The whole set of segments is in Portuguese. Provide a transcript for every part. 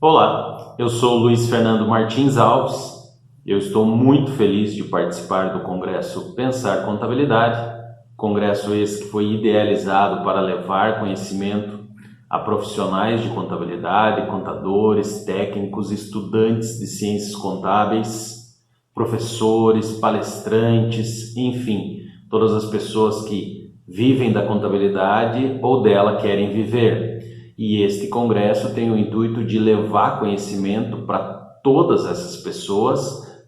Olá, eu sou Luiz Fernando Martins Alves. Eu estou muito feliz de participar do Congresso Pensar Contabilidade, congresso esse que foi idealizado para levar conhecimento a profissionais de contabilidade, contadores, técnicos, estudantes de ciências contábeis, professores, palestrantes, enfim, todas as pessoas que vivem da contabilidade ou dela querem viver. E este congresso tem o intuito de levar conhecimento para todas essas pessoas,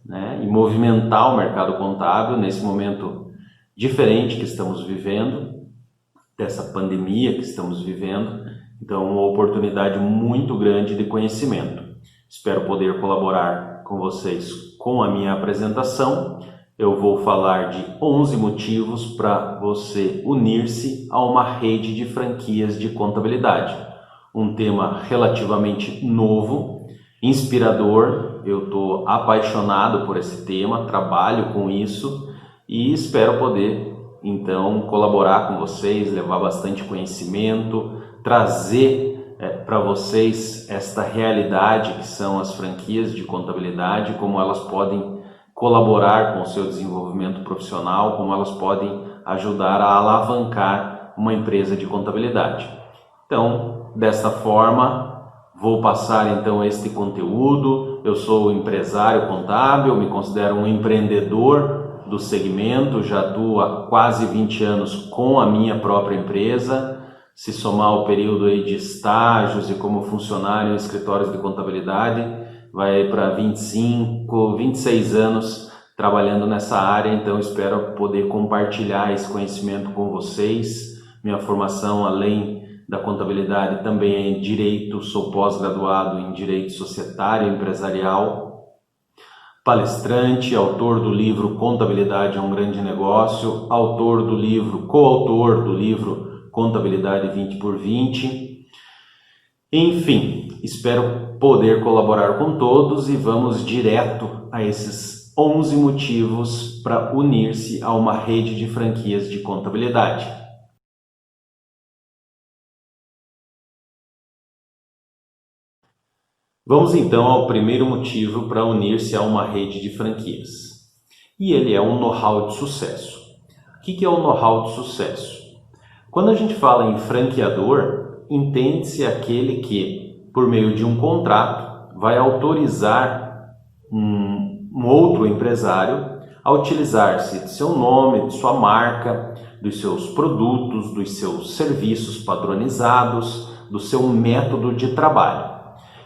né, e movimentar o mercado contábil nesse momento diferente que estamos vivendo, dessa pandemia que estamos vivendo. Então, uma oportunidade muito grande de conhecimento. Espero poder colaborar com vocês com a minha apresentação. Eu vou falar de 11 motivos para você unir-se a uma rede de franquias de contabilidade. Um tema relativamente novo, inspirador. Eu estou apaixonado por esse tema, trabalho com isso e espero poder, então, colaborar com vocês, levar bastante conhecimento, trazer para vocês esta realidade que são as franquias de contabilidade, como elas podem colaborar com o seu desenvolvimento profissional, como elas podem ajudar a alavancar uma empresa de contabilidade. Então, desta forma, vou passar então este conteúdo. Eu sou empresário contábil, me considero um empreendedor do segmento, já atuo há quase 20 anos com a minha própria empresa. Se somar o período aí de estágios e como funcionário em escritórios de contabilidade, vai para 25, 26 anos trabalhando nessa área, então espero poder compartilhar esse conhecimento com vocês. Minha formação, além da contabilidade, também é em Direito, sou pós-graduado em Direito Societário e Empresarial, palestrante, autor do livro Contabilidade é um Grande Negócio, coautor do livro Contabilidade 20x20. Enfim, espero poder colaborar com todos e vamos direto a esses 11 motivos para unir-se a uma rede de franquias de contabilidade. Vamos então ao primeiro motivo para unir-se a uma rede de franquias. E ele é um know-how de sucesso. O que é o know-how de sucesso? Quando a gente fala em franqueador, entende-se aquele que, por meio de um contrato, vai autorizar um outro empresário a utilizar-se de seu nome, de sua marca, dos seus produtos, dos seus serviços padronizados, do seu método de trabalho.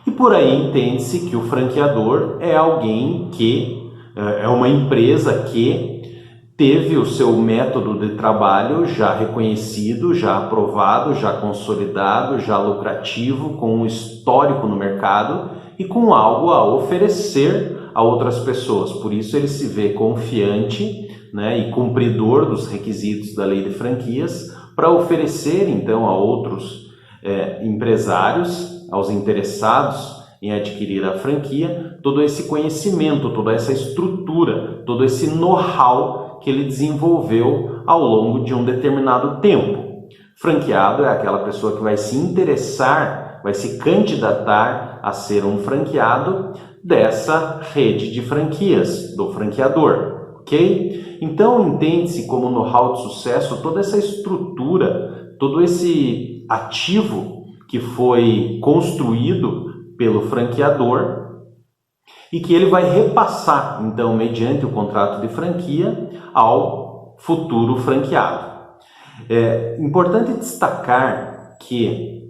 E por aí entende-se que o franqueador é alguém que é uma empresa que teve o seu método de trabalho já reconhecido, já aprovado, já consolidado, já lucrativo, com um histórico no mercado e com algo a oferecer a outras pessoas. Por isso ele se vê confiante, né, e cumpridor dos requisitos da lei de franquias para oferecer então a outros empresários, aos interessados em adquirir a franquia, todo esse conhecimento, toda essa estrutura, todo esse know-how que ele desenvolveu ao longo de um determinado tempo. Franqueado é aquela pessoa que vai se interessar, vai se candidatar a ser um franqueado dessa rede de franquias, do franqueador, ok? Então entende-se como know-how de sucesso toda essa estrutura, todo esse ativo que foi construído pelo franqueador e que ele vai repassar, então, mediante o contrato de franquia, ao futuro franqueado. É importante destacar que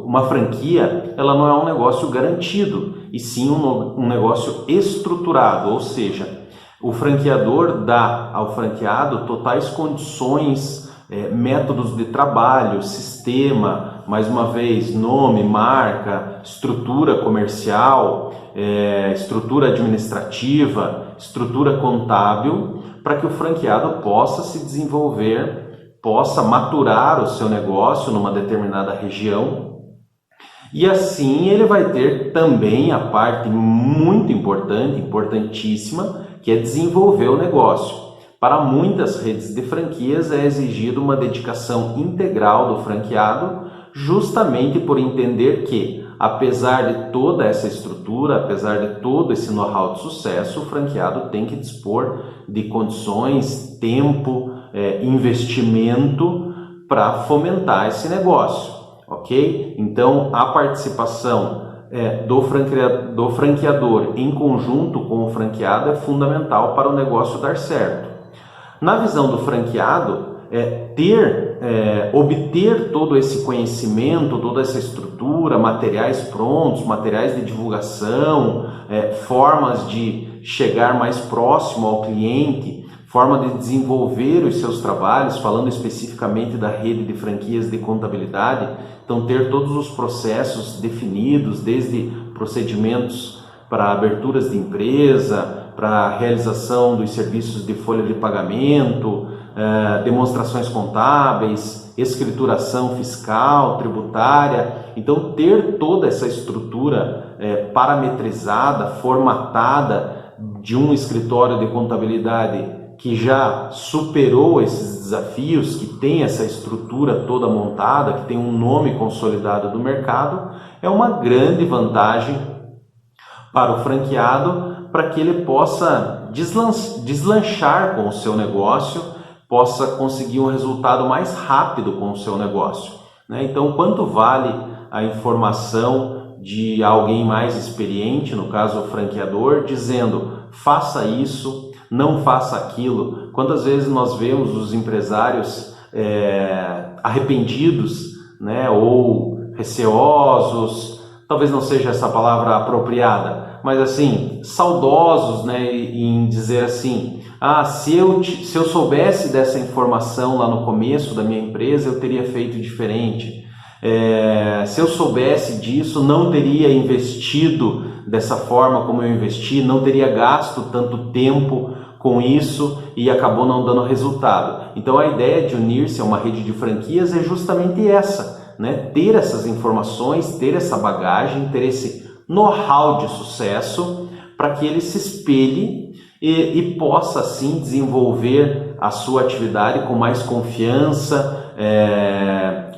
uma franquia, ela não é um negócio garantido, e sim um negócio estruturado, ou seja, o franqueador dá ao franqueado totais condições, métodos de trabalho, sistema, mais uma vez, nome, marca, estrutura comercial, estrutura administrativa, estrutura contábil, para que o franqueado possa se desenvolver, possa maturar o seu negócio numa determinada região. E assim ele vai ter também a parte muito importante, importantíssima, que é desenvolver o negócio. Para muitas redes de franquias é exigida uma dedicação integral do franqueado, justamente por entender que apesar de toda essa estrutura, apesar de todo esse know-how de sucesso, o franqueado tem que dispor de condições, tempo, investimento para fomentar esse negócio, ok? Então, a participação do franqueador em conjunto com o franqueado é fundamental para o negócio dar certo. Na visão do franqueado, obter todo esse conhecimento, toda essa estrutura, materiais prontos, materiais de divulgação, formas de chegar mais próximo ao cliente, forma de desenvolver os seus trabalhos, falando especificamente da rede de franquias de contabilidade. Então, ter todos os processos definidos, desde procedimentos para aberturas de empresa, para realização dos serviços de folha de pagamento, demonstrações contábeis, escrituração fiscal, tributária. Então, ter toda essa estrutura parametrizada, formatada de um escritório de contabilidade que já superou esses desafios, que tem essa estrutura toda montada, que tem um nome consolidado do mercado, é uma grande vantagem para o franqueado, para que ele possa deslanchar com o seu negócio, possa conseguir um resultado mais rápido com o seu negócio, né? Então, quanto vale a informação de alguém mais experiente, no caso o franqueador, dizendo: faça isso, não faça aquilo? Quantas vezes nós vemos os empresários arrependidos, né, ou receosos, talvez não seja essa palavra apropriada, mas assim, saudosos, né, em dizer assim: se eu soubesse dessa informação lá no começo da minha empresa, eu teria feito diferente. Se eu soubesse disso, não teria investido dessa forma como eu investi, não teria gasto tanto tempo com isso e acabou não dando resultado. Então, a ideia de unir-se a uma rede de franquias é justamente essa, né? Ter essas informações, ter essa bagagem, ter esse know-how de sucesso, para que ele se espelhe e possa assim desenvolver a sua atividade com mais confiança,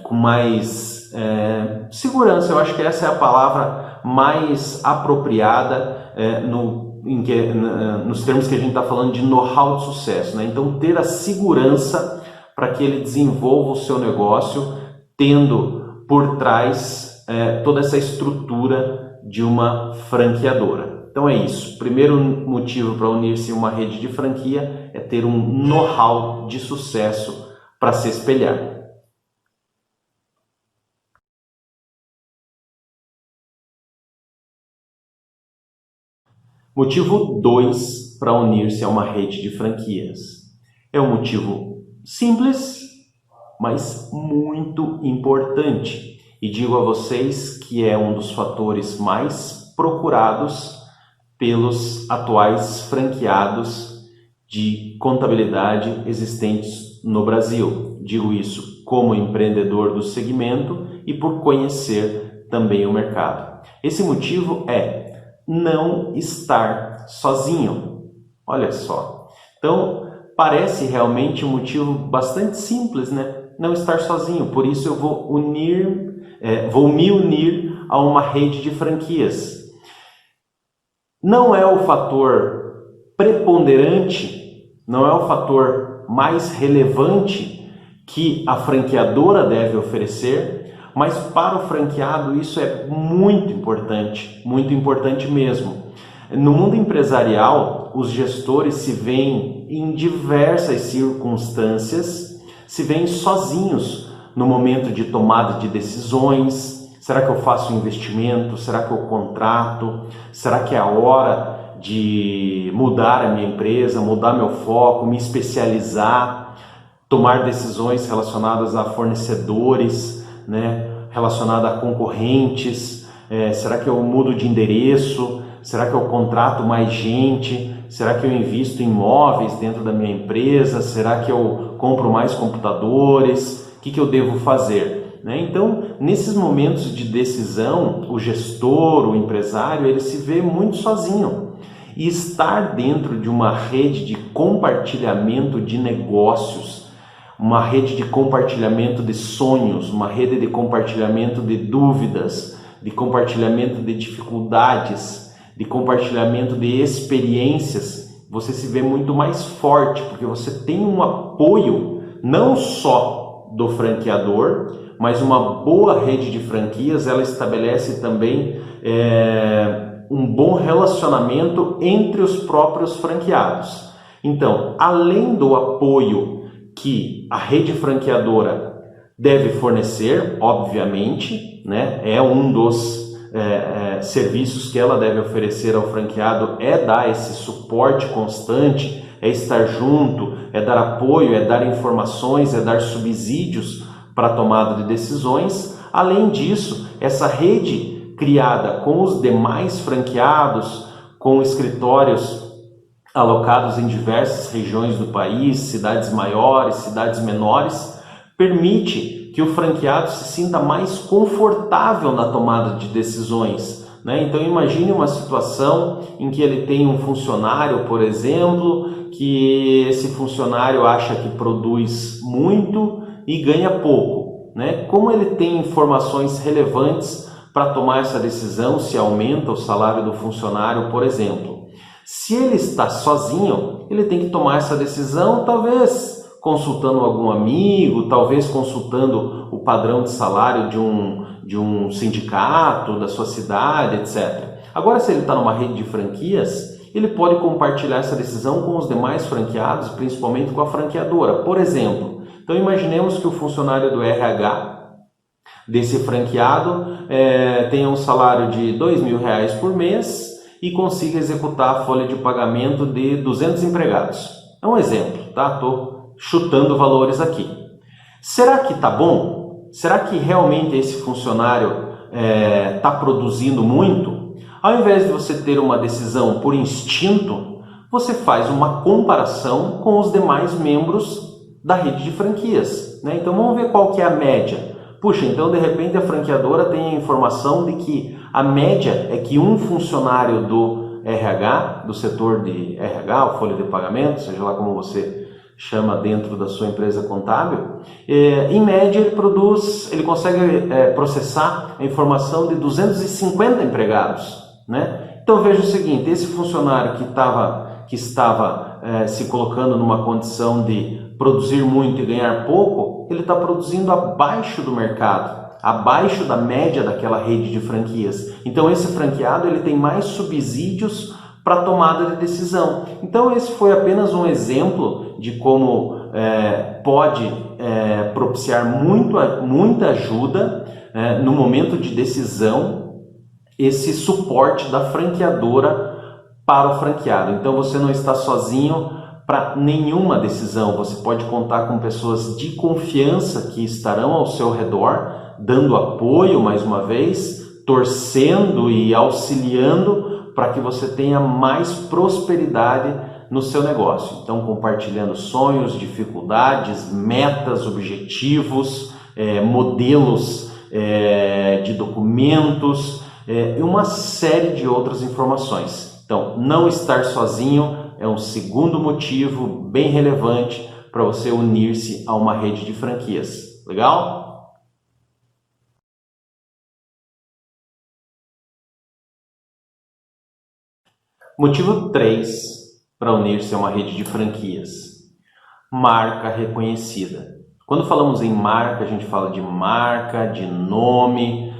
com mais segurança. Eu acho que essa é a palavra mais apropriada nos termos que a gente está falando de know-how de sucesso, né? Então, ter a segurança para que ele desenvolva o seu negócio, tendo por trás toda essa estrutura de uma franqueadora. Então é isso. Primeiro motivo para unir-se a uma rede de franquia é ter um know-how de sucesso para se espelhar. Motivo 2 para unir-se a uma rede de franquias. É um motivo simples, mas muito importante. E digo a vocês que é um dos fatores mais procurados pelos atuais franqueados de contabilidade existentes no Brasil. Digo isso como empreendedor do segmento e por conhecer também o mercado. Esse motivo é não estar sozinho. Olha só. Então, parece realmente um motivo bastante simples, né? Não estar sozinho. Por isso eu vou me unir a uma rede de franquias. Não é o fator preponderante, não é o fator mais relevante que a franqueadora deve oferecer, mas para o franqueado isso é muito importante mesmo. No mundo empresarial, os gestores se veem em diversas circunstâncias, se veem sozinhos no momento de tomada de decisões. Será que eu faço um investimento? Será que eu contrato? Será que é a hora de mudar a minha empresa, mudar meu foco, me especializar, tomar decisões relacionadas a fornecedores, né, relacionada a concorrentes? Será que eu mudo de endereço? Será que eu contrato mais gente? Será que eu invisto em imóveis dentro da minha empresa? Será que eu compro mais computadores? O que eu devo fazer? Né? Então, nesses momentos de decisão, o gestor, o empresário, ele se vê muito sozinho. E estar dentro de uma rede de compartilhamento de negócios, uma rede de compartilhamento de sonhos, uma rede de compartilhamento de dúvidas, de compartilhamento de dificuldades, de compartilhamento de experiências, você se vê muito mais forte, porque você tem um apoio não só do franqueador, mas uma boa rede de franquias, ela estabelece também um bom relacionamento entre os próprios franqueados. Então, além do apoio que a rede franqueadora deve fornecer, obviamente, né, é um dos serviços que ela deve oferecer ao franqueado, é dar esse suporte constante, é estar junto, é dar apoio, é dar informações, é dar subsídios para a tomada de decisões. Além disso, essa rede criada com os demais franqueados, com escritórios alocados em diversas regiões do país, cidades maiores, cidades menores, permite que o franqueado se sinta mais confortável na tomada de decisões, né? Então imagine uma situação em que ele tem um funcionário, por exemplo, que esse funcionário acha que produz muito e ganha pouco, né? Como ele tem informações relevantes para tomar essa decisão, se aumenta o salário do funcionário, por exemplo? Se ele está sozinho, ele tem que tomar essa decisão, talvez consultando algum amigo, talvez consultando o padrão de salário de um sindicato, da sua cidade, etc. Agora, se ele está numa rede de franquias, ele pode compartilhar essa decisão com os demais franqueados, principalmente com a franqueadora. Por exemplo, então imaginemos que o funcionário do RH desse franqueado tenha um salário de R$2.000 por mês e consiga executar a folha de pagamento de 200 empregados. É um exemplo, tá? Estou chutando valores aqui. Será que tá bom? Será que realmente esse funcionário está produzindo muito? Ao invés de você ter uma decisão por instinto, você faz uma comparação com os demais membros da rede de franquias, né? Então vamos ver qual que é a média. Puxa, então de repente a franqueadora tem a informação de que a média é que um funcionário do RH, do setor de RH, ou folha de pagamento, seja lá como você chama dentro da sua empresa contábil, em média ele consegue processar a informação de 250 empregados, né? Então veja o seguinte, esse funcionário que estava se colocando numa condição de produzir muito e ganhar pouco, ele está produzindo abaixo do mercado, abaixo da média daquela rede de franquias. Então esse franqueado ele tem mais subsídios para tomada de decisão. Então esse foi apenas um exemplo de como pode propiciar muita ajuda no momento de decisão, esse suporte da franqueadora para o franqueado. Então você não está sozinho para nenhuma decisão, você pode contar com pessoas de confiança que estarão ao seu redor, dando apoio mais uma vez, torcendo e auxiliando para que você tenha mais prosperidade no seu negócio. Então, compartilhando sonhos, dificuldades, metas, objetivos, modelos de documentos e uma série de outras informações. Então, não estar sozinho é um segundo motivo bem relevante para você unir-se a uma rede de franquias. Legal? Motivo 3 para unir-se a uma rede de franquias. Marca reconhecida. Quando falamos em marca, a gente fala de marca, de nome,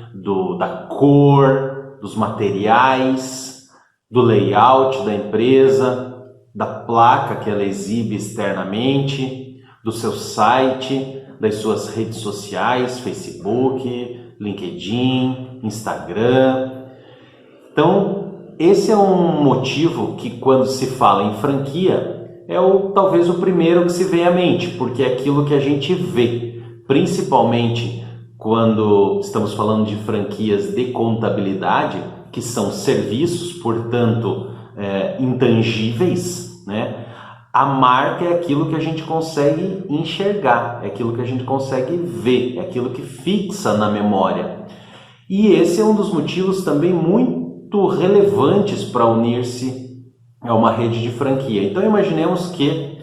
da cor, dos materiais, do layout da empresa, da placa que ela exibe externamente, do seu site, das suas redes sociais, Facebook, LinkedIn, Instagram. Então, esse é um motivo que quando se fala em franquia, talvez o primeiro que se vem à mente, porque é aquilo que a gente vê, principalmente quando estamos falando de franquias de contabilidade, que são serviços, portanto, intangíveis, né? A marca é aquilo que a gente consegue enxergar, é aquilo que a gente consegue ver, é aquilo que fixa na memória. E esse é um dos motivos também muito relevantes para unir-se a uma rede de franquia. Então imaginemos que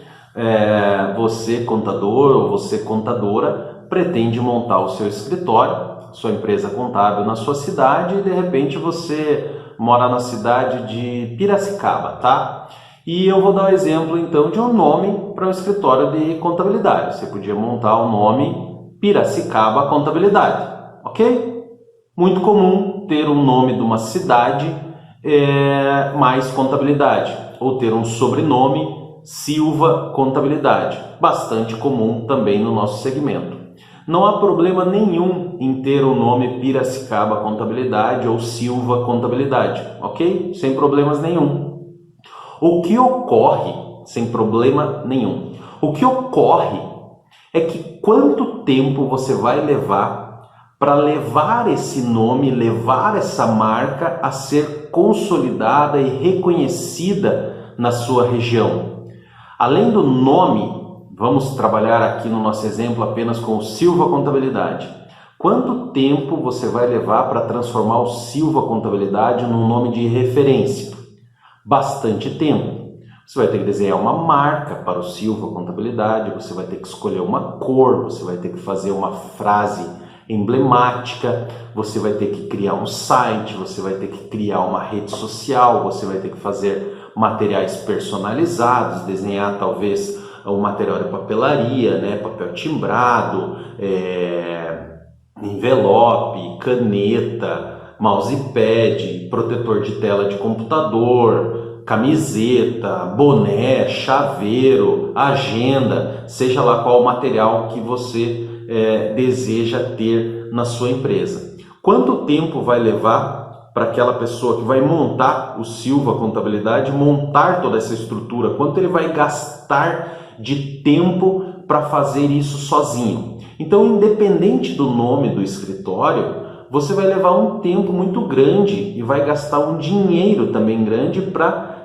você, contador ou você, contadora, pretende montar o seu escritório sua empresa contábil na sua cidade e de repente você mora na cidade de Piracicaba, tá? E eu vou dar o exemplo então de um nome para um escritório de contabilidade. Você podia montar o nome Piracicaba Contabilidade, ok? Muito comum ter um nome de uma cidade mais contabilidade, ou ter um sobrenome Silva Contabilidade, bastante comum também no nosso segmento. Não há problema nenhum em ter o nome Piracicaba Contabilidade ou Silva Contabilidade, ok? Sem problemas nenhum. O que ocorre, sem problema nenhum, o que ocorre é que quanto tempo você vai levar para levar esse nome, levar essa marca a ser consolidada e reconhecida na sua região. Além do nome, vamos trabalhar aqui no nosso exemplo apenas com o Silva Contabilidade. Quanto tempo você vai levar para transformar o Silva Contabilidade num nome de referência? Bastante tempo. Você vai ter que desenhar uma marca para o Silva Contabilidade, você vai ter que escolher uma cor, você vai ter que fazer uma frase emblemática, você vai ter que criar um site, você vai ter que criar uma rede social, você vai ter que fazer materiais personalizados, desenhar talvez o material de papelaria, né? Papel timbrado, envelope, caneta, mousepad, protetor de tela de computador, camiseta, boné, chaveiro, agenda, seja lá qual o material que você deseja ter na sua empresa. Quanto tempo vai levar para aquela pessoa que vai montar o Silva Contabilidade, montar toda essa estrutura? Quanto ele vai gastar de tempo para fazer isso sozinho? Então, independente do nome do escritório, você vai levar um tempo muito grande e vai gastar um dinheiro também grande para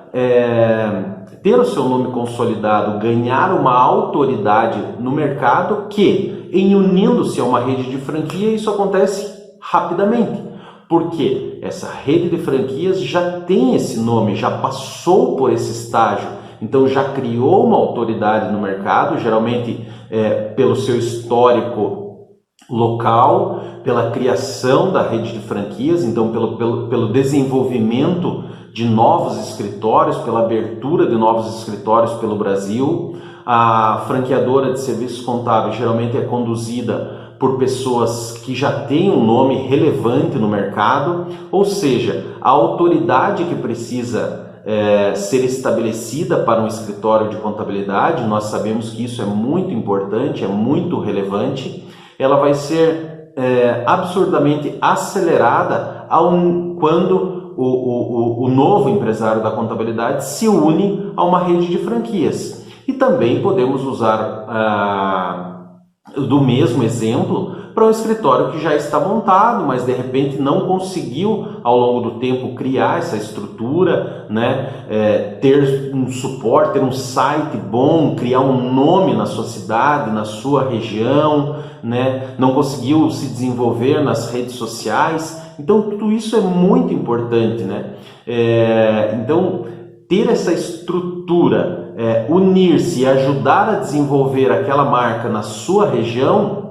ter o seu nome consolidado, ganhar uma autoridade no mercado que, em unindo-se a uma rede de franquia, isso acontece rapidamente. Porque essa rede de franquias já tem esse nome, já passou por esse estágio, então já criou uma autoridade no mercado, geralmente pelo seu histórico local, pela criação da rede de franquias, então pelo desenvolvimento de novos escritórios, pela abertura de novos escritórios pelo Brasil. A franqueadora de serviços contábeis geralmente é conduzida por pessoas que já têm um nome relevante no mercado, ou seja, a autoridade que precisa ser estabelecida para um escritório de contabilidade, nós sabemos que isso é muito importante, é muito relevante, ela vai ser absurdamente acelerada quando o novo empresário da contabilidade se une a uma rede de franquias. E também podemos usar do mesmo exemplo para um escritório que já está montado, mas de repente não conseguiu ao longo do tempo criar essa estrutura, né? Ter um suporte, ter um site bom, criar um nome na sua cidade, na sua região, né? Não conseguiu se desenvolver nas redes sociais. Então tudo isso é muito importante, né? Então ter essa estrutura, unir-se e ajudar a desenvolver aquela marca na sua região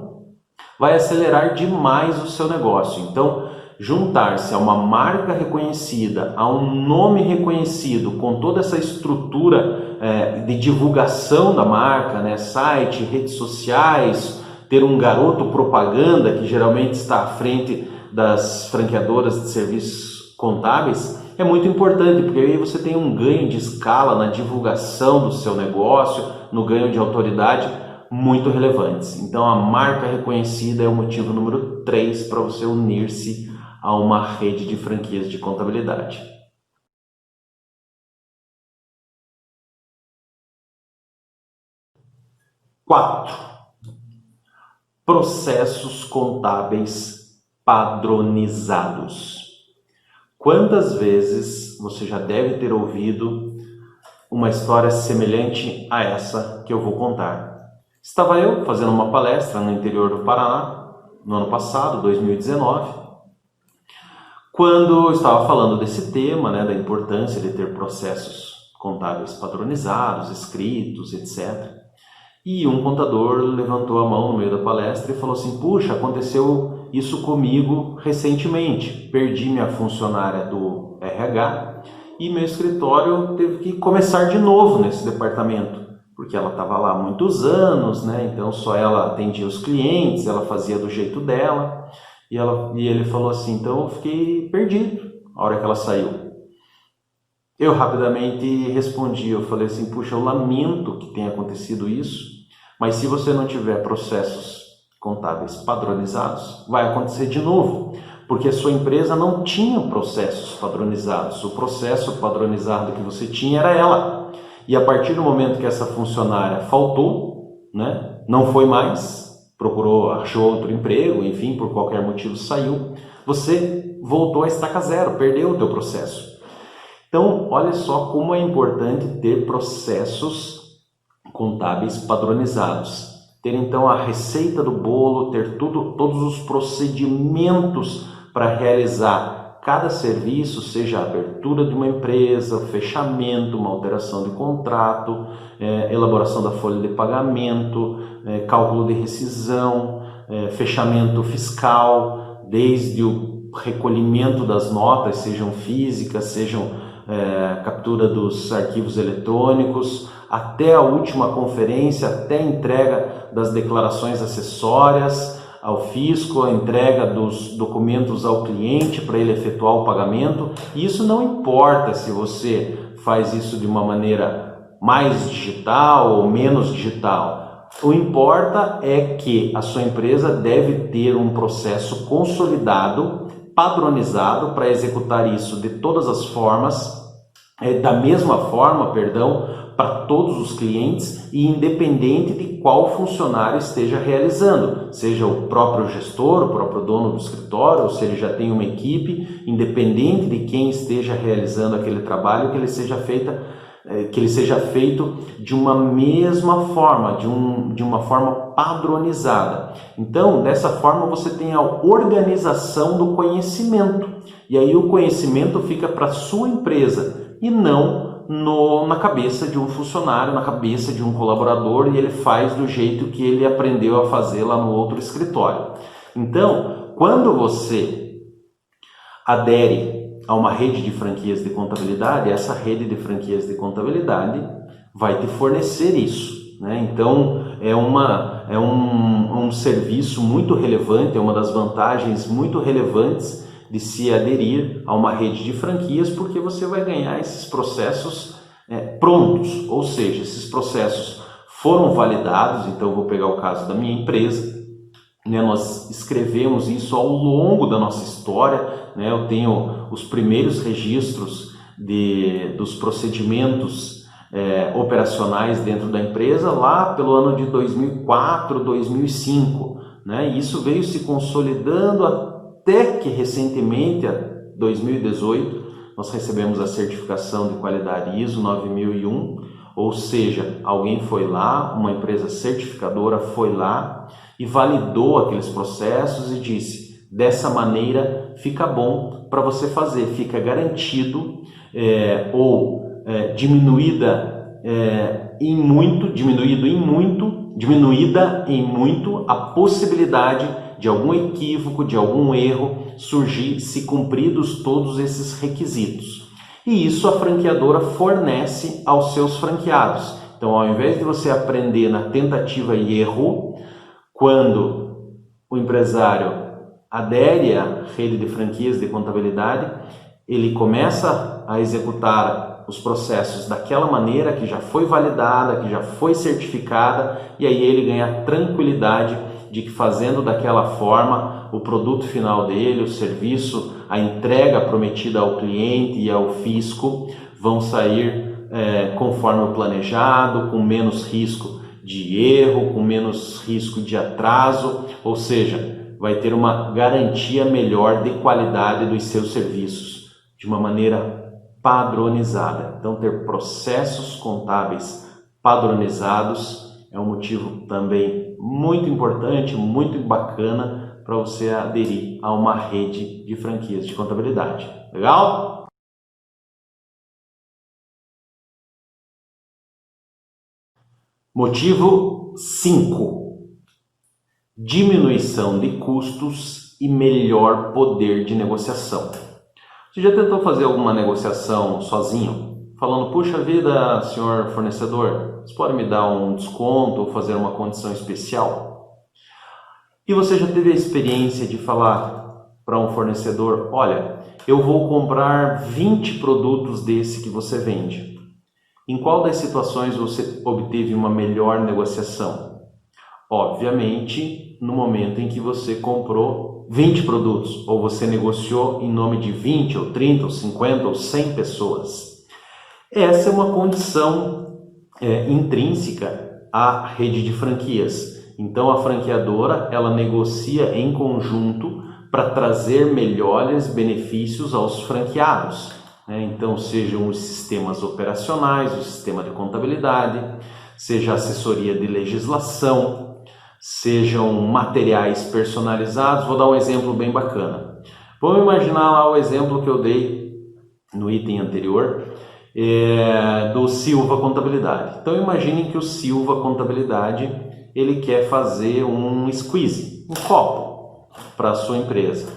vai acelerar demais o seu negócio. Então, juntar-se a uma marca reconhecida, a um nome reconhecido, com toda essa estrutura de divulgação da marca, né? Site, redes sociais, ter um garoto propaganda que geralmente está à frente das franqueadoras de serviços contábeis, é muito importante, porque aí você tem um ganho de escala na divulgação do seu negócio, no ganho de autoridade, muito relevantes. Então a marca reconhecida é o motivo número 3 para você unir-se a uma rede de franquias de contabilidade. Quatro, processos contábeis padronizados. Quantas vezes você já deve ter ouvido uma história semelhante a essa que eu vou contar? Estava eu fazendo uma palestra no interior do Paraná, no ano passado, 2019, quando eu estava falando desse tema, né, da importância de ter processos contábeis padronizados, escritos, etc. E um contador levantou a mão no meio da palestra e falou assim: puxa, aconteceu isso comigo recentemente. Perdi minha funcionária do RH e meu escritório teve que começar de novo nesse departamento, porque ela estava lá há muitos anos, né? Então só ela atendia os clientes, ela fazia do jeito dela, e ele falou assim, então eu fiquei perdido a hora que ela saiu. Eu rapidamente respondi, eu falei assim, puxa, eu lamento que tenha acontecido isso, mas se você não tiver processos contábeis padronizados, vai acontecer de novo, porque a sua empresa não tinha processos padronizados. O processo padronizado que você tinha era ela. E a partir do momento que essa funcionária faltou, né, não foi mais, procurou, achou outro emprego, enfim, por qualquer motivo saiu, você voltou a estaca zero, perdeu o teu processo. Então, olha só como é importante ter processos contábeis padronizados. Ter então a receita do bolo, ter todos os procedimentos para realizar cada serviço, seja a abertura de uma empresa, fechamento, uma alteração de contrato, elaboração da folha de pagamento, cálculo de rescisão, fechamento fiscal, desde o recolhimento das notas, sejam físicas, sejam captura dos arquivos eletrônicos, até a última conferência, até a entrega das declarações acessórias ao fisco, a entrega dos documentos ao cliente para ele efetuar o pagamento. E isso não importa se você faz isso de uma maneira mais digital ou menos digital. O que importa é que a sua empresa deve ter um processo consolidado, padronizado, para executar isso de todas as formas, da mesma forma, para todos os clientes e independente de qual funcionário esteja realizando, seja o próprio gestor, o próprio dono do escritório, ou se ele já tem uma equipe, independente de quem esteja realizando aquele trabalho, que ele seja feito de uma mesma forma, de uma forma padronizada. Então, dessa forma você tem a organização do conhecimento, e aí o conhecimento fica para a sua empresa e não na cabeça de um funcionário, na cabeça de um colaborador, e ele faz do jeito que ele aprendeu a fazer lá no outro escritório. Então, quando você adere a uma rede de franquias de contabilidade, essa rede de franquias de contabilidade vai te fornecer isso, né? Então, é um serviço muito relevante, é uma das vantagens muito relevantes de se aderir a uma rede de franquias, porque você vai ganhar esses processos prontos, ou seja, esses processos foram validados. Então eu vou pegar o caso da minha empresa, né? Nós escrevemos isso ao longo da nossa história, né? Eu tenho os primeiros registros dos procedimentos operacionais dentro da empresa lá pelo ano de 2004, 2005, né? E isso veio se consolidando até que recentemente, em 2018, nós recebemos a certificação de qualidade ISO 9001, ou seja, alguém foi lá, uma empresa certificadora foi lá e validou aqueles processos e disse, dessa maneira fica bom para você fazer, fica garantido diminuída em muito a possibilidade de algum equívoco, de algum erro surgir se cumpridos todos esses requisitos. E isso a franqueadora fornece aos seus franqueados. Então, ao invés de você aprender na tentativa e erro, quando o empresário adere à rede de franquias de contabilidade, ele começa a executar os processos daquela maneira que já foi validada, que já foi certificada, e aí ele ganha tranquilidade de que fazendo daquela forma, o produto final dele, o serviço, a entrega prometida ao cliente e ao fisco vão sair conforme o planejado, com menos risco de erro, com menos risco de atraso, ou seja, vai ter uma garantia melhor de qualidade dos seus serviços, de uma maneira padronizada. Então, ter processos contábeis padronizados é um motivo também muito importante, muito bacana para você aderir a uma rede de franquias de contabilidade. Legal? Motivo 5. Diminuição de custos e melhor poder de negociação. Você já tentou fazer alguma negociação sozinho? Falando, puxa vida, senhor fornecedor, você pode me dar um desconto ou fazer uma condição especial? E você já teve a experiência de falar para um fornecedor, olha, eu vou comprar 20 produtos desse que você vende. Em qual das situações você obteve uma melhor negociação? Obviamente, no momento em que você comprou 20 produtos, ou você negociou em nome de 20, ou 30, ou 50, ou 100 pessoas. Essa é uma condição intrínseca à rede de franquias. Então, a franqueadora, ela negocia em conjunto para trazer melhores benefícios aos franqueados. Então, sejam os sistemas operacionais, o sistema de contabilidade, seja assessoria de legislação, sejam materiais personalizados. Vou dar um exemplo bem bacana. Vamos imaginar lá o exemplo que eu dei no item anterior, do Silva Contabilidade. Então, imaginem que o Silva Contabilidade, ele quer fazer um squeeze, um copo para a sua empresa.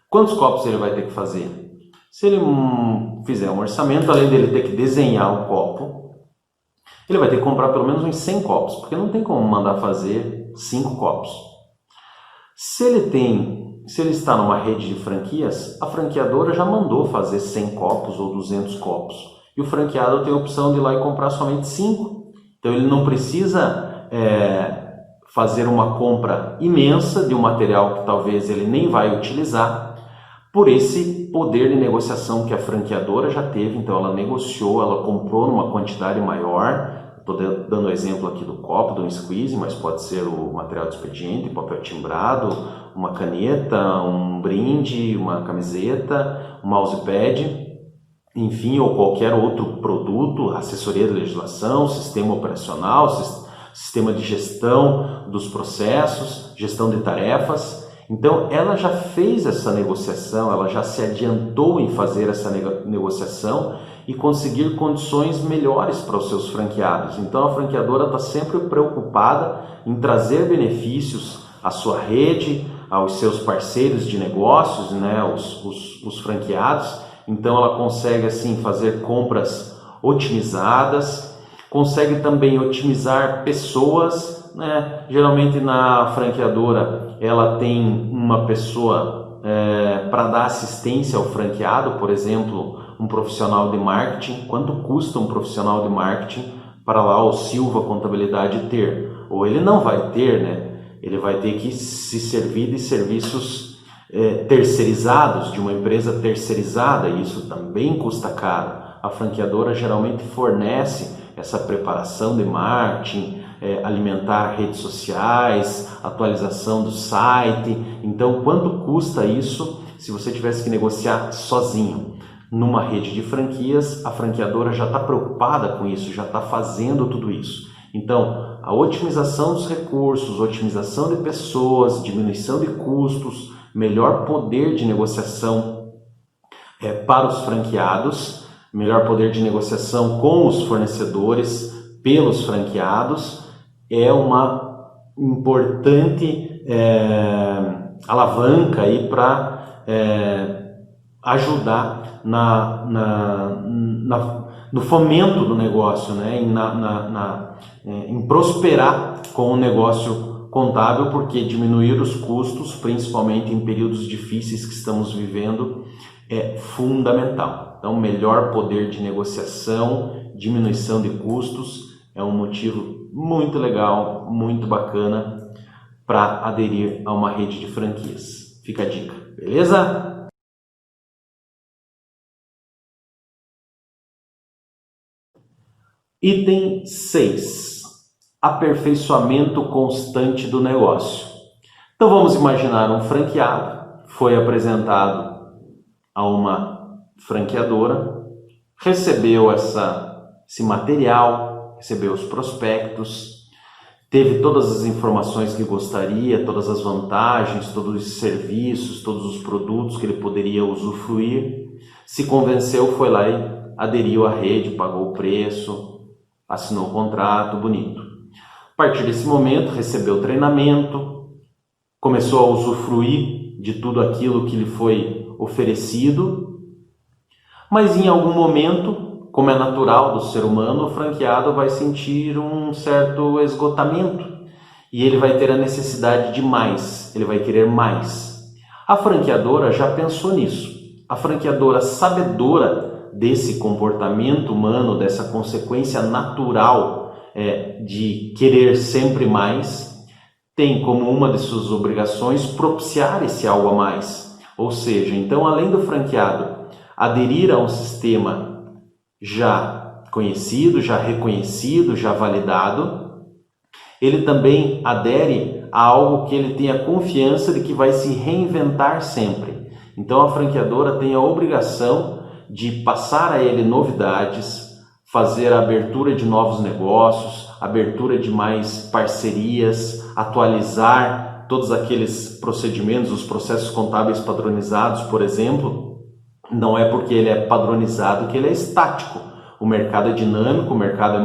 Quantos copos ele vai ter que fazer? Se ele fizer um orçamento, além dele ter que desenhar o copo, ele vai ter que comprar pelo menos uns 100 copos, porque não tem como mandar fazer 5 copos. Se ele está numa rede de franquias, a franqueadora já mandou fazer 100 copos ou 200 copos. E o franqueado tem a opção de ir lá e comprar somente 5. Então ele não precisa fazer uma compra imensa de um material que talvez ele nem vai utilizar, por esse poder de negociação que a franqueadora já teve. Então ela negociou, ela comprou numa quantidade maior. Estou dando o exemplo aqui do copo, do squeeze, mas pode ser o material de expediente, papel timbrado, uma caneta, um brinde, uma camiseta, um mousepad, enfim, ou qualquer outro produto, assessoria de legislação, sistema operacional, sistema de gestão dos processos, gestão de tarefas. Então, ela já fez essa negociação, ela já se adiantou em fazer essa negociação e conseguir condições melhores para os seus franqueados. Então, a franqueadora está sempre preocupada em trazer benefícios à sua rede, aos seus parceiros de negócios, os franqueados. Então, ela consegue assim fazer compras otimizadas, consegue também otimizar pessoas, Geralmente na franqueadora ela tem uma pessoa para dar assistência ao franqueado, por exemplo, um profissional de marketing. Quanto custa um profissional de marketing para lá o Silva Contabilidade ter? Ou ele não vai ter, Ele vai ter que se servir de serviços terceirizados, de uma empresa terceirizada, e isso também custa caro. A franqueadora geralmente fornece essa preparação de marketing, alimentar redes sociais, atualização do site. Então, quanto custa isso se você tivesse que negociar sozinho? Numa rede de franquias, a franqueadora já está preocupada com isso, já está fazendo tudo isso. Então, a otimização dos recursos, otimização de pessoas, diminuição de custos, melhor poder de negociação para os franqueados, melhor poder de negociação com os fornecedores, pelos franqueados, é uma importante alavanca para ajudar no fomento do negócio, em prosperar com o negócio contábil, porque diminuir os custos, principalmente em períodos difíceis que estamos vivendo, é fundamental. Então, melhor poder de negociação, diminuição de custos, é um motivo muito legal, muito bacana para aderir a uma rede de franquias. Fica a dica, beleza? Item 6. Aperfeiçoamento constante do negócio. Então vamos imaginar um franqueado, foi apresentado a uma franqueadora, recebeu esse material, recebeu os prospectos, teve todas as informações que gostaria, todas as vantagens, todos os serviços, todos os produtos que ele poderia usufruir, se convenceu, foi lá e aderiu à rede, pagou o preço, assinou o contrato, bonito. A partir desse momento, recebeu treinamento, começou a usufruir de tudo aquilo que lhe foi oferecido, mas em algum momento, como é natural do ser humano, o franqueado vai sentir um certo esgotamento e ele vai ter a necessidade de mais, ele vai querer mais. A franqueadora já pensou nisso. A franqueadora, sabedora desse comportamento humano, dessa consequência natural de querer sempre mais, tem como uma de suas obrigações propiciar esse algo a mais. Ou seja, então, além do franqueado aderir a um sistema já conhecido, já reconhecido, já validado, ele também adere a algo que ele tenha confiança de que vai se reinventar sempre. Então, a franqueadora tem a obrigação de passar a ele novidades, fazer a abertura de novos negócios, abertura de mais parcerias, atualizar todos aqueles procedimentos, os processos contábeis padronizados, por exemplo. Não é porque ele é padronizado que ele é estático. O mercado é dinâmico, o mercado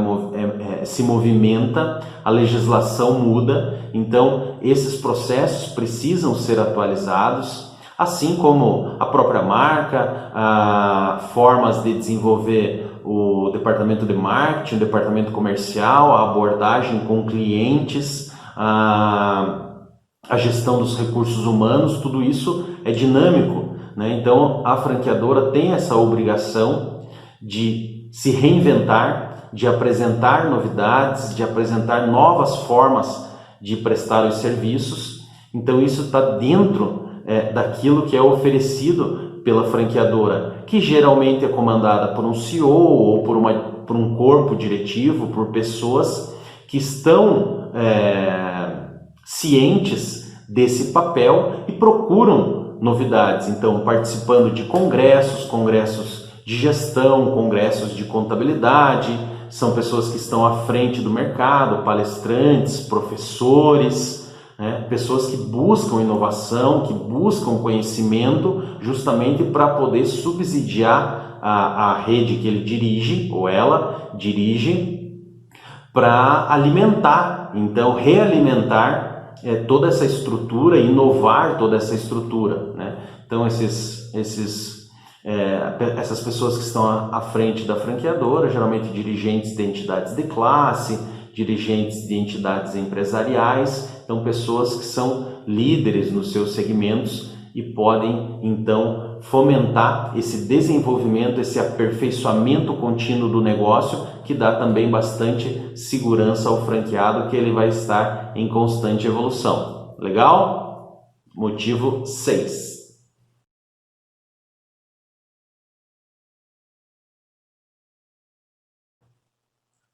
se movimenta, a legislação muda, então esses processos precisam ser atualizados, assim como a própria marca, formas de desenvolver o departamento de marketing, o departamento comercial, a abordagem com clientes, a gestão dos recursos humanos, tudo isso é dinâmico, né? Então a franqueadora tem essa obrigação de se reinventar, de apresentar novidades, de apresentar novas formas de prestar os serviços. Então isso está dentro daquilo que é oferecido pela franqueadora, que geralmente é comandada por um CEO ou por um corpo diretivo, por pessoas que estão cientes desse papel e procuram novidades. Então, participando de congressos de gestão, congressos de contabilidade, são pessoas que estão à frente do mercado, palestrantes, professores, pessoas que buscam inovação, que buscam conhecimento, justamente para poder subsidiar a rede que ele dirige, ou ela dirige, para alimentar, então realimentar toda essa estrutura, inovar toda essa estrutura, né? Então essas pessoas que estão à frente da franqueadora, geralmente dirigentes de entidades de classe, dirigentes de entidades empresariais, então pessoas que são líderes nos seus segmentos e podem então fomentar esse desenvolvimento, esse aperfeiçoamento contínuo do negócio, que dá também bastante segurança ao franqueado, que ele vai estar em constante evolução. Legal? Motivo 6.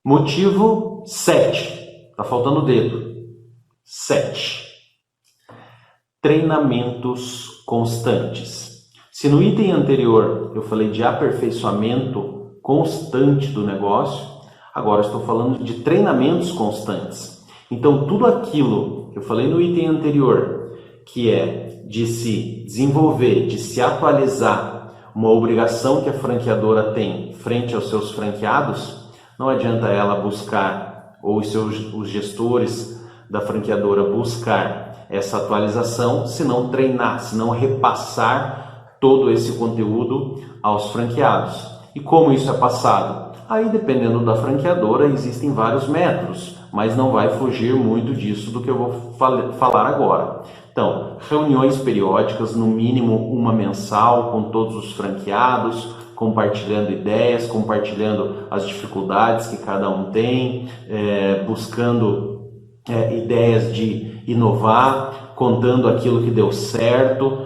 Motivo 7. Tá faltando o dedo. 7. Treinamentos constantes. Se no item anterior eu falei de aperfeiçoamento constante do negócio, agora estou falando de treinamentos constantes. Então, tudo aquilo que eu falei no item anterior, que é de se desenvolver, de se atualizar, uma obrigação que a franqueadora tem frente aos seus franqueados, não adianta ela buscar, ou os gestores da franqueadora buscar essa atualização, se não treinar, se não repassar todo esse conteúdo aos franqueados. E como isso é passado? Aí, dependendo da franqueadora, existem vários métodos, mas não vai fugir muito disso do que eu vou falar agora. Então, reuniões periódicas, no mínimo uma mensal, com todos os franqueados, compartilhando ideias, compartilhando as dificuldades que cada um tem, buscando ideias de inovar, contando aquilo que deu certo,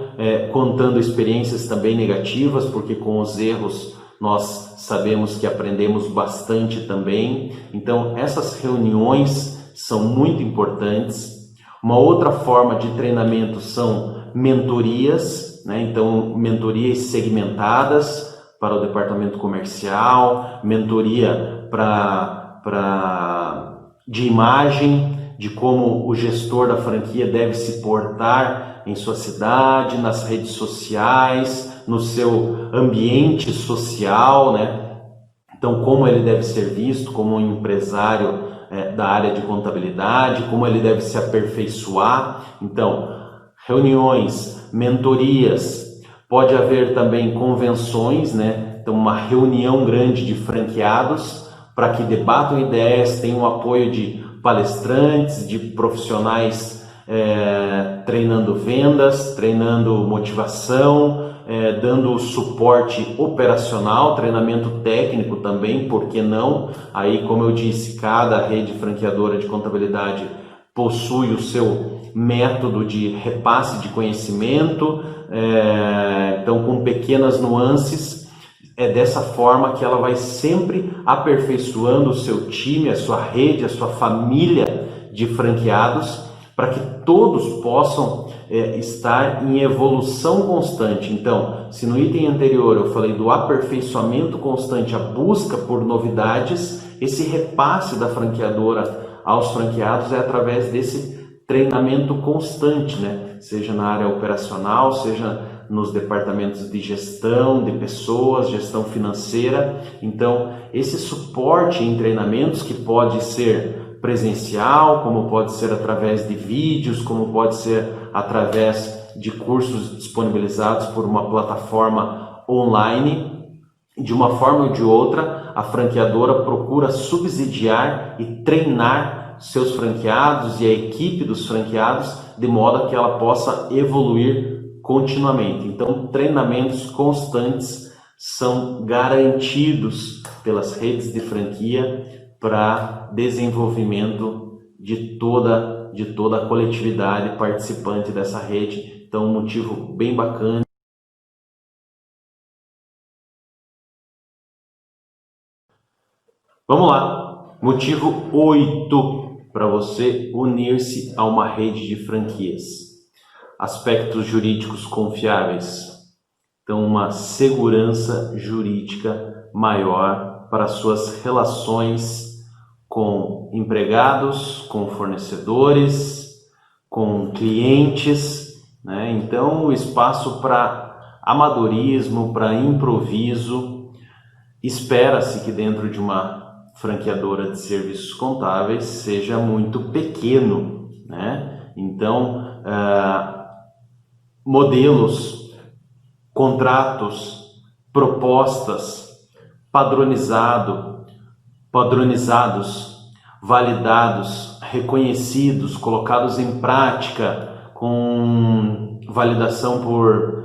contando experiências também negativas, porque com os erros nós sabemos que aprendemos bastante também. Então, essas reuniões são muito importantes. Uma outra forma de treinamento são mentorias, né? Então, mentorias segmentadas para o departamento comercial, mentoria de imagem, de como o gestor da franquia deve se portar em sua cidade, nas redes sociais, no seu ambiente social, né? Então, como ele deve ser visto como um empresário da área de contabilidade, como ele deve se aperfeiçoar. Então, reuniões, mentorias, pode haver também convenções, né? Então uma reunião grande de franqueados para que debatam ideias, tenham o apoio de palestrantes, de profissionais treinando vendas, treinando motivação, dando suporte operacional, treinamento técnico também, por que não? Aí, como eu disse, cada rede franqueadora de contabilidade possui o seu método de repasse de conhecimento, então com pequenas nuances, é dessa forma que ela vai sempre aperfeiçoando o seu time, a sua rede, a sua família de franqueados, para que todos possam estar em evolução constante. Então, se no item anterior eu falei do aperfeiçoamento constante, a busca por novidades, esse repasse da franqueadora aos franqueados é através desse treinamento constante, né? Seja na área operacional, seja nos departamentos de gestão de pessoas, gestão financeira. Então, esse suporte em treinamentos, que pode ser presencial, como pode ser através de vídeos, como pode ser através de cursos disponibilizados por uma plataforma online, de uma forma ou de outra, a franqueadora procura subsidiar e treinar seus franqueados e a equipe dos franqueados de modo que ela possa evoluir continuamente. Então, treinamentos constantes são garantidos pelas redes de franquia para desenvolvimento de toda a coletividade participante dessa rede. Então, um motivo bem bacana. Vamos lá, motivo 8 para você unir-se a uma rede de franquias. Aspectos jurídicos confiáveis. Então, uma segurança jurídica maior para suas relações com empregados, com fornecedores, com clientes, né? Então, o espaço para amadorismo, para improviso. Espera-se que dentro de uma franqueadora de serviços contábeis seja muito pequeno, né? Então, modelos, contratos, propostas, padronizados, validados, reconhecidos, colocados em prática com validação por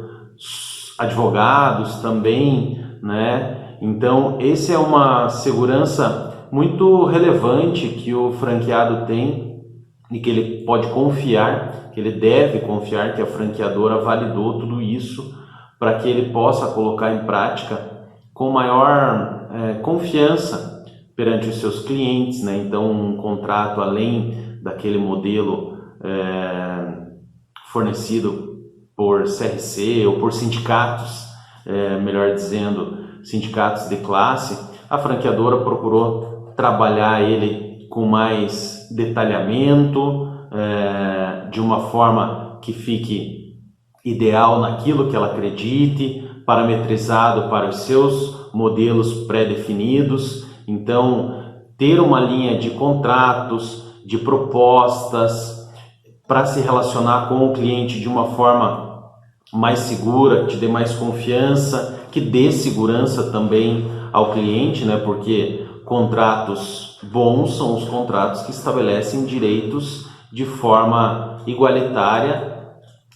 advogados também, né? Então, essa é uma segurança muito relevante que o franqueado tem e que ele pode confiar, que ele deve confiar que a franqueadora validou tudo isso para que ele possa colocar em prática com maior confiança perante os seus clientes, né? Então, um contrato além daquele modelo fornecido por CRC ou por sindicatos, melhor dizendo, sindicatos de classe, a franqueadora procurou trabalhar ele com mais detalhamento, de uma forma que fique ideal naquilo que ela acredite, parametrizado para os seus modelos pré-definidos. Então, ter uma linha de contratos, de propostas, para se relacionar com o cliente de uma forma mais segura, que te dê mais confiança, que dê segurança também ao cliente, né? Porque contratos bons são os contratos que estabelecem direitos de forma igualitária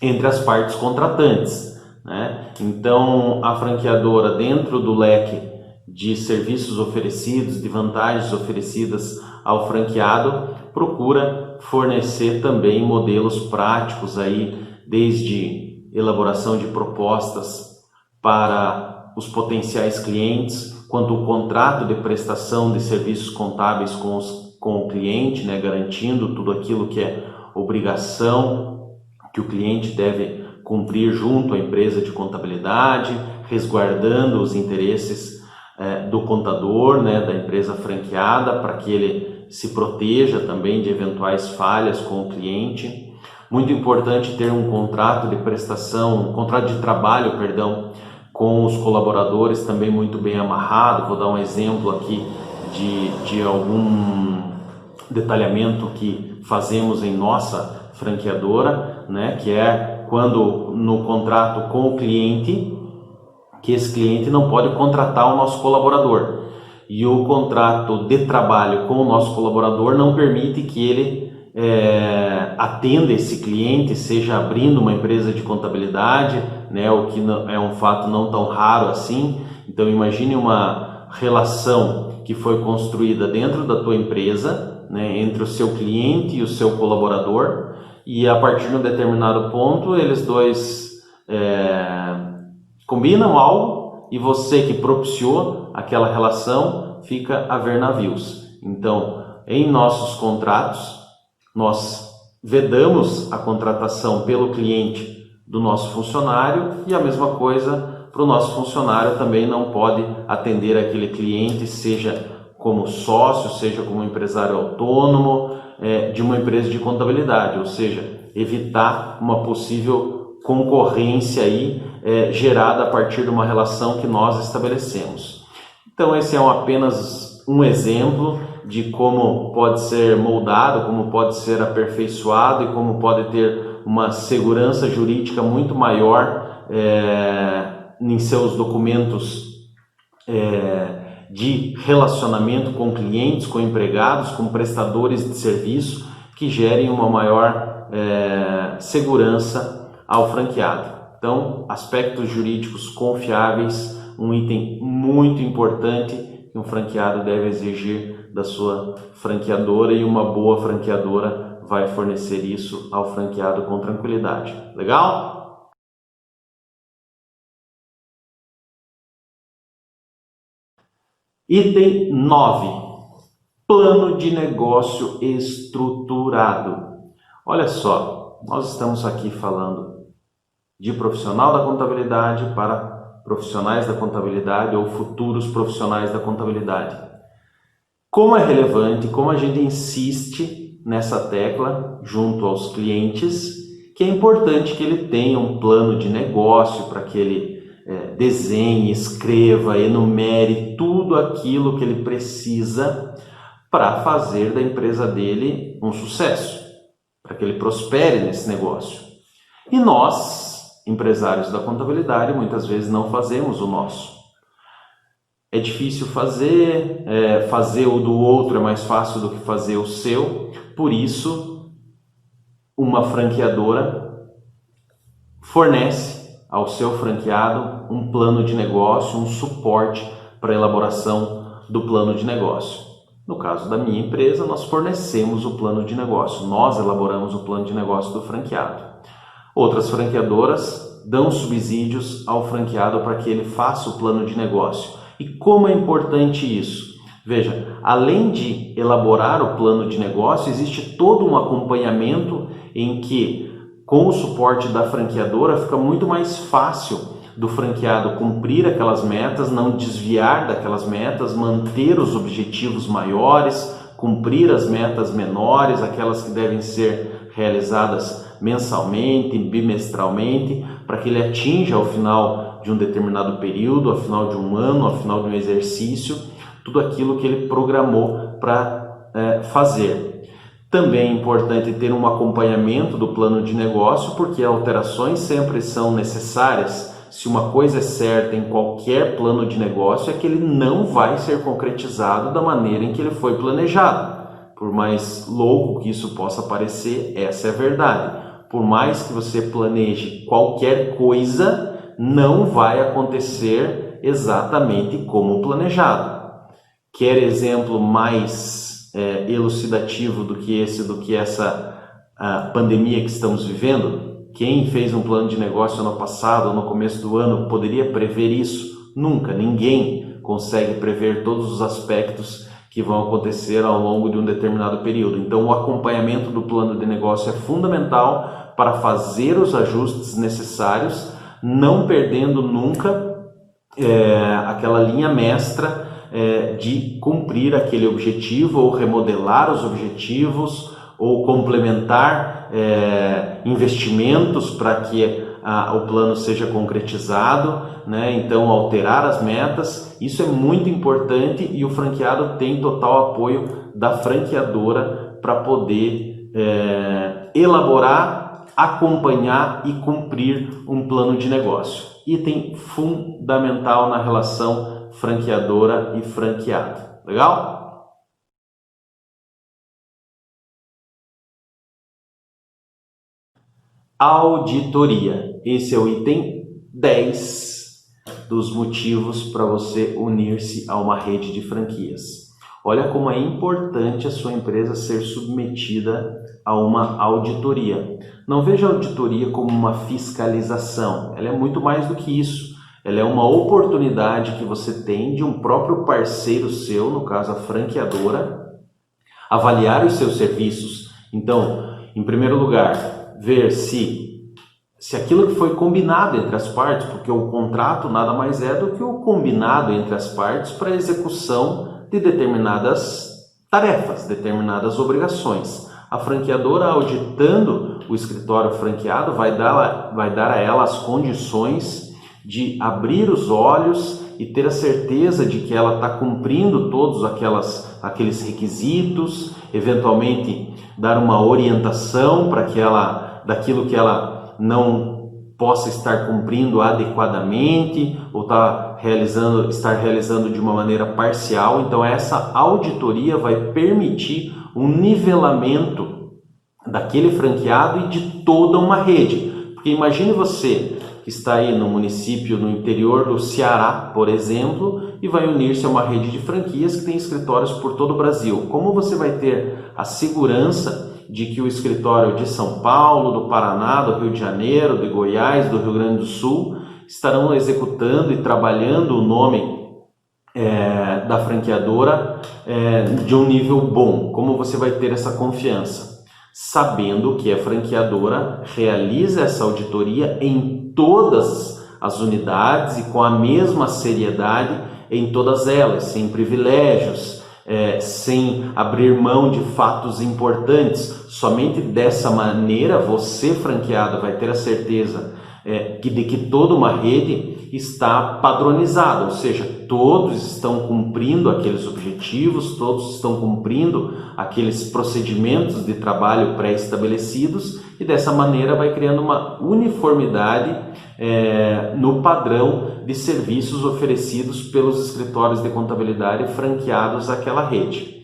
entre as partes contratantes, né? Então, a franqueadora, dentro do leque de serviços oferecidos, de vantagens oferecidas ao franqueado, procura fornecer também modelos práticos aí, desde elaboração de propostas para os potenciais clientes, quanto o contrato de prestação de serviços contábeis com o cliente, né, garantindo tudo aquilo que é obrigação que o cliente deve cumprir junto à empresa de contabilidade, resguardando os interesses do contador, né, da empresa franqueada, para que ele se proteja também de eventuais falhas com o cliente. Muito importante ter um contrato de prestação, um contrato de trabalho, perdão, com os colaboradores também muito bem amarrado. Vou dar um exemplo aqui de algum detalhamento que fazemos em nossa franqueadora, né, que é quando no contrato com o cliente, que esse cliente não pode contratar o nosso colaborador. E o contrato de trabalho com o nosso colaborador não permite que ele atenda esse cliente, seja abrindo uma empresa de contabilidade, né, o que não, é um fato não tão raro assim. Então imagine uma relação que foi construída dentro da tua empresa, né, entre o seu cliente e o seu colaborador, e a partir de um determinado ponto eles dois combinam algo e você que propiciou aquela relação fica a ver navios. Então, em nossos contratos, nós vedamos a contratação pelo cliente do nosso funcionário e a mesma coisa para o nosso funcionário também não pode atender aquele cliente, seja como sócio, seja como empresário autônomo de uma empresa de contabilidade, ou seja, evitar uma possível concorrência aí gerada a partir de uma relação que nós estabelecemos. Então esse é apenas um exemplo de como pode ser moldado, como pode ser aperfeiçoado e como pode ter uma segurança jurídica muito maior em seus documentos de relacionamento com clientes, com empregados, com prestadores de serviço, que gerem uma maior segurança ao franqueado. Então, aspectos jurídicos confiáveis, um item muito importante que um franqueado deve exigir da sua franqueadora, e uma boa franqueadora vai fornecer isso ao franqueado com tranquilidade. Legal? Item 9. Plano de negócio estruturado. Olha só, nós estamos aqui falando de profissional da contabilidade para profissionais da contabilidade ou futuros profissionais da contabilidade. Como é relevante, como a gente insiste nessa tecla junto aos clientes, que é importante que ele tenha um plano de negócio para que ele desenhe, escreva, enumere tudo aquilo que ele precisa para fazer da empresa dele um sucesso, para que ele prospere nesse negócio. E nós, empresários da contabilidade, muitas vezes não fazemos o nosso. É difícil fazer, fazer o do outro é mais fácil do que fazer o seu. Por isso, uma franqueadora fornece ao seu franqueado um plano de negócio, um suporte para a elaboração do plano de negócio. No caso da minha empresa, nós fornecemos o plano de negócio, nós elaboramos o plano de negócio do franqueado. Outras franqueadoras dão subsídios ao franqueado para que ele faça o plano de negócio. E como é importante isso? Veja, além de elaborar o plano de negócio, existe todo um acompanhamento em que, com o suporte da franqueadora, fica muito mais fácil do franqueado cumprir aquelas metas, não desviar daquelas metas, manter os objetivos maiores, cumprir as metas menores, aquelas que devem ser realizadas mensalmente, bimestralmente, para que ele atinja ao final de um determinado período, ao final de um ano, ao final de um exercício, tudo aquilo que ele programou para fazer. Também é importante ter um acompanhamento do plano de negócio, porque alterações sempre são necessárias. Se uma coisa é certa em qualquer plano de negócio, é que ele não vai ser concretizado da maneira em que ele foi planejado. Por mais louco que isso possa parecer, essa é a verdade. Por mais que você planeje qualquer coisa, não vai acontecer exatamente como planejado. Quer exemplo mais elucidativo do que essa pandemia que estamos vivendo? Quem fez um plano de negócio ano passado ou no começo do ano poderia prever isso? Nunca, ninguém consegue prever todos os aspectos que vão acontecer ao longo de um determinado período. Então, o acompanhamento do plano de negócio é fundamental para fazer os ajustes necessários, não perdendo nunca aquela linha mestra de cumprir aquele objetivo ou remodelar os objetivos ou complementar investimentos para que o plano seja concretizado, né? Então alterar as metas, isso é muito importante e o franqueado tem total apoio da franqueadora para poder elaborar acompanhar e cumprir um plano de negócio. Item fundamental na relação franqueadora e franqueado. Legal? Auditoria. Esse é o item 10 dos motivos para você unir-se a uma rede de franquias. Olha como é importante a sua empresa ser submetida a uma auditoria. Não veja a auditoria como uma fiscalização, ela é muito mais do que isso. Ela é uma oportunidade que você tem de um próprio parceiro seu, no caso a franqueadora, avaliar os seus serviços. Então, em primeiro lugar, ver se aquilo que foi combinado entre as partes, porque o contrato nada mais é do que o combinado entre as partes para a execução de determinadas tarefas, determinadas obrigações. A franqueadora, auditando o escritório franqueado, vai dar a ela as condições de abrir os olhos e ter a certeza de que ela está cumprindo todos aqueles requisitos, eventualmente dar uma orientação para que daquilo que ela não possa estar cumprindo adequadamente ou estar realizando de uma maneira parcial. Então essa auditoria vai permitir um nivelamento daquele franqueado e de toda uma rede. Porque imagine você que está aí no município, no interior do Ceará, por exemplo, e vai unir-se a uma rede de franquias que tem escritórios por todo o Brasil. Como você vai ter a segurança de que o escritório de São Paulo, do Paraná, do Rio de Janeiro, de Goiás, do Rio Grande do Sul estarão executando e trabalhando o nome da franqueadora de um nível bom? Como você vai ter essa confiança? Sabendo que a franqueadora realiza essa auditoria em todas as unidades e com a mesma seriedade em todas elas, sem privilégios, sem abrir mão de fatos importantes. Somente dessa maneira você, franqueado, vai ter a certeza de que toda uma rede está padronizada, ou seja, todos estão cumprindo aqueles objetivos, todos estão cumprindo aqueles procedimentos de trabalho pré-estabelecidos, e dessa maneira vai criando uma uniformidade no padrão de serviços oferecidos pelos escritórios de contabilidade franqueados àquela rede.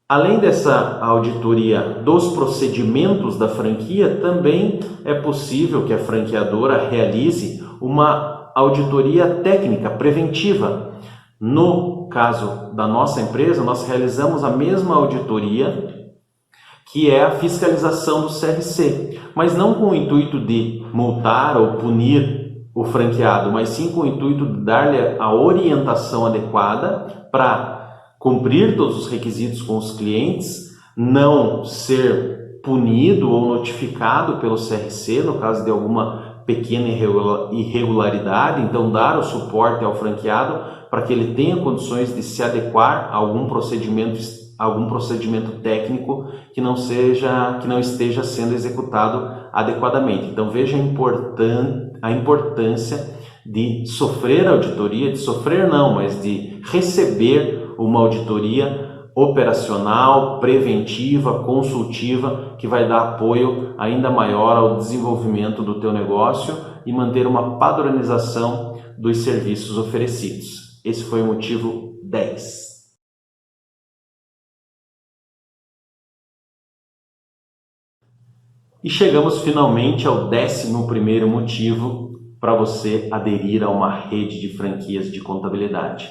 Além dessa auditoria dos procedimentos da franquia, também é possível que a franqueadora realize uma auditoria técnica preventiva. No caso da nossa empresa, nós realizamos a mesma auditoria, que é a fiscalização do CRC, mas não com o intuito de multar ou punir o franqueado, mas sim com o intuito de dar-lhe a orientação adequada para cumprir todos os requisitos com os clientes, não ser punido ou notificado pelo CRC no caso de alguma pequena irregularidade. Então dar o suporte ao franqueado para que ele tenha condições de se adequar a algum procedimento técnico que não esteja sendo executado adequadamente. Então veja a importância de sofrer auditoria, mas de receber uma auditoria operacional, preventiva, consultiva, que vai dar apoio ainda maior ao desenvolvimento do teu negócio e manter uma padronização dos serviços oferecidos. Esse foi o motivo 10. E chegamos finalmente ao 11º motivo para você aderir a uma rede de franquias de contabilidade.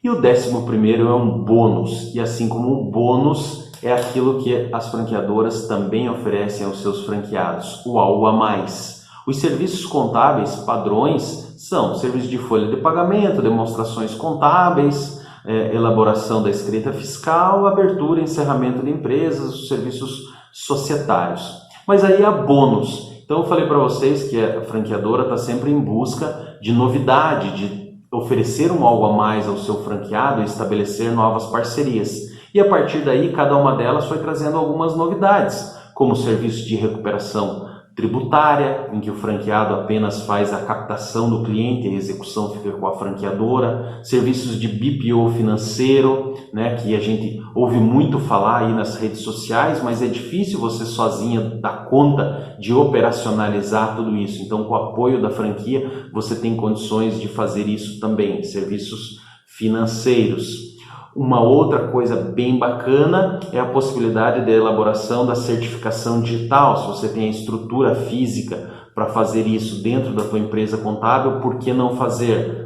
E o 11º é um bônus, e assim como o bônus é aquilo que as franqueadoras também oferecem aos seus franqueados, o algo a mais. Os serviços contábeis padrões são serviços de folha de pagamento, demonstrações contábeis, elaboração da escrita fiscal, abertura e encerramento de empresas, os serviços societários. Mas aí há bônus. Então eu falei para vocês que a franqueadora está sempre em busca de novidade, de oferecer um algo a mais ao seu franqueado e estabelecer novas parcerias. E a partir daí, cada uma delas foi trazendo algumas novidades, como o serviço de recuperação tributária, em que o franqueado apenas faz a captação do cliente e a execução fica com a franqueadora, serviços de BPO financeiro, né, que a gente ouve muito falar aí nas redes sociais, mas é difícil você sozinha dar conta de operacionalizar tudo isso. Então, com o apoio da franquia, você tem condições de fazer isso também, serviços financeiros. Uma outra coisa bem bacana é a possibilidade de elaboração da certificação digital. Se você tem a estrutura física para fazer isso dentro da tua empresa contábil, por que não fazer?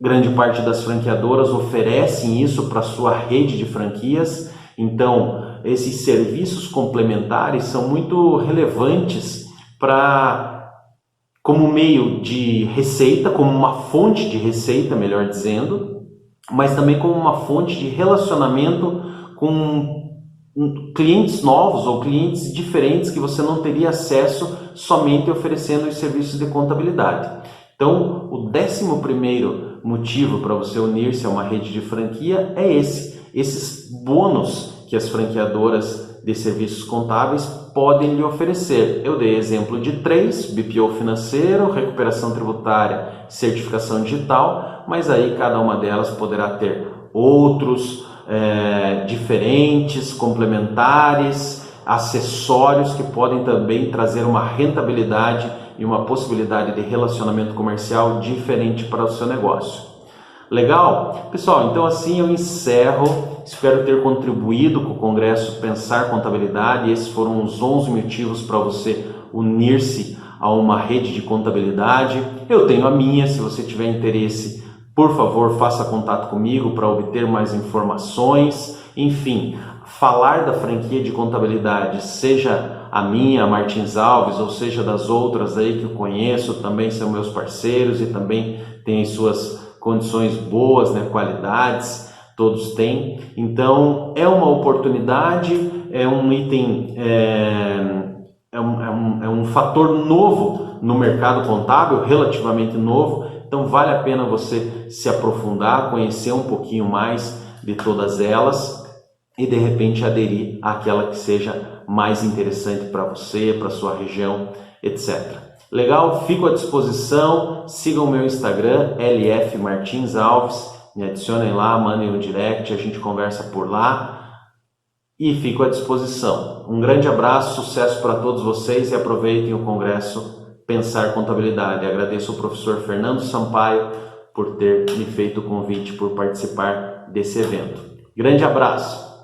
Grande parte das franqueadoras oferecem isso para a sua rede de franquias, então esses serviços complementares são muito relevantes como meio de receita, como uma fonte de receita, melhor dizendo, mas também como uma fonte de relacionamento com clientes novos ou clientes diferentes que você não teria acesso somente oferecendo os serviços de contabilidade. Então, o 11º motivo para você unir-se a uma rede de franquia é esses bônus que as franqueadoras de serviços contábeis podem lhe oferecer. Eu dei exemplo de 3, BPO financeiro, recuperação tributária, certificação digital, mas aí cada uma delas poderá ter outros diferentes, complementares, acessórios que podem também trazer uma rentabilidade e uma possibilidade de relacionamento comercial diferente para o seu negócio. Legal? Pessoal, então assim eu encerro. Espero ter contribuído com o Congresso Pensar Contabilidade. Esses foram os 11 motivos para você unir-se a uma rede de contabilidade. Eu tenho a minha, se você tiver interesse, por favor, faça contato comigo para obter mais informações. Enfim, falar da franquia de contabilidade, seja a minha, a Martins Alves, ou seja das outras aí que eu conheço, também são meus parceiros e também têm as suas condições boas, né, qualidades, todos têm. Então, é uma oportunidade, é um item, é um fator novo no mercado contábil, relativamente novo. Então, vale a pena você se aprofundar, conhecer um pouquinho mais de todas elas e, de repente, aderir àquela que seja mais interessante para você, para sua região, etc. Legal? Fico à disposição, sigam o meu Instagram, LF Martins Alves, me adicionem lá, mandem um direct, a gente conversa por lá e fico à disposição. Um grande abraço, sucesso para todos vocês e aproveitem o Congresso Pensar Contabilidade. Agradeço ao professor Fernando Sampaio por ter me feito o convite por participar desse evento. Grande abraço!